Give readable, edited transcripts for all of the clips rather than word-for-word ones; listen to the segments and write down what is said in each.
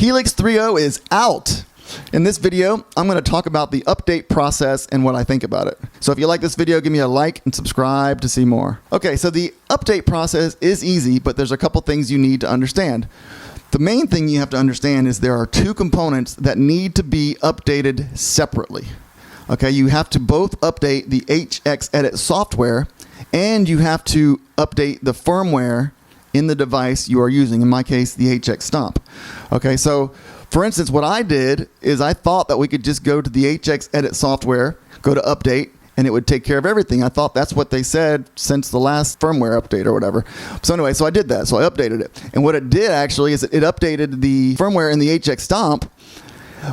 Helix 3.0 is out. In this video, I'm going to talk about the update process and what I think about it. So if you like this video, give me a like and subscribe to see more. Okay, so the update process is easy, but there's a couple things you need to understand. The main thing you have to understand is there are two components that need to be updated separately. Okay, you have to both update the HXEdit software and you have to update the firmware in the device you are using, in my case, the HX Stomp. Okay, so for instance, what I did is I thought that we could just go to the HXEdit software, go to update, and it would take care of everything. I thought that's what they said since the last firmware update or whatever. So anyway, so I did that. So I updated it. And what it did actually is it updated the firmware in the HX Stomp,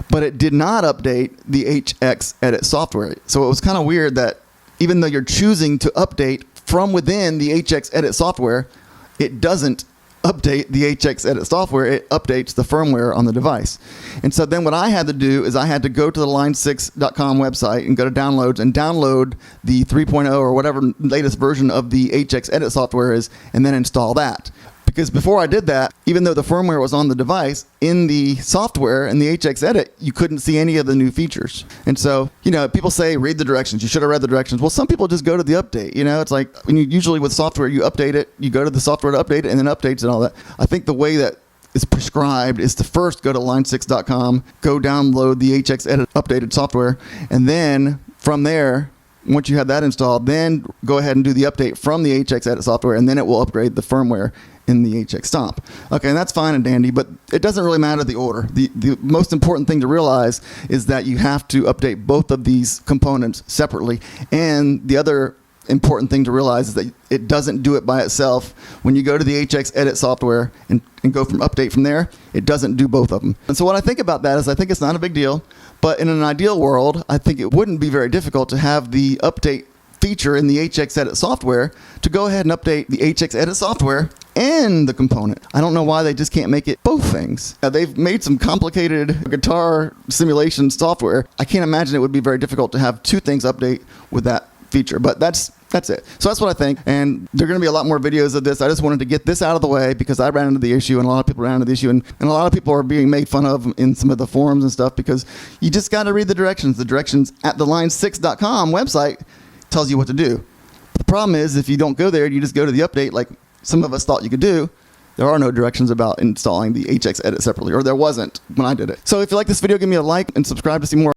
but it did not update the HXEdit software. So it was kind of weird that even though you're choosing to update from within the HXEdit software, it doesn't update the HXEdit software, it updates the firmware on the device. And so then what I had to do is I had to go to the line6.com website and go to downloads and download the 3.0 or whatever latest version of the HXEdit software is, and then install that. Because before I did that, even though the firmware was on the device, in the software in the HXEdit, you couldn't see any of the new features. And so, you know, people say, read the directions. You should have read the directions. Well, some people just go to the update. You know, it's like when you usually with software, you update it, you go to the software to update it, and then updates and all that. I think the way that is prescribed is to first go to line6.com, go download the HXEdit updated software, and then from there, once you have that installed, then go ahead and do the update from the HXEdit software, and then it will upgrade the firmware in the HX Stomp. Okay, and that's fine and dandy, but it doesn't really matter the order. The most important thing to realize is that you have to update both of these components separately, and the other important thing to realize is that it doesn't do it by itself. When you go to the HXEdit software and go from update from there, it doesn't do both of them. And so what I think about that is I think it's not a big deal, but in an ideal world, I think it wouldn't be very difficult to have the update feature in the HXEdit software to go ahead and update the HXEdit software and the component. I don't know why they just can't make it both things. They've made some complicated guitar simulation software. I can't imagine it would be very difficult to have two things update with that feature, but that's it. So that's what I think, and there are going to be a lot more videos of this. I just wanted to get this out of the way because I ran into the issue, and a lot of people ran into the issue, and a lot of people are being made fun of in some of the forums and stuff because you just got to read the directions. The directions at the line6.com website tells you what to do. The problem is if you don't go there and you just go to the update like some of us thought you could do, there are no directions about installing the HXEdit separately, or there wasn't when I did it. So if you like this video, give me a like and subscribe to see more.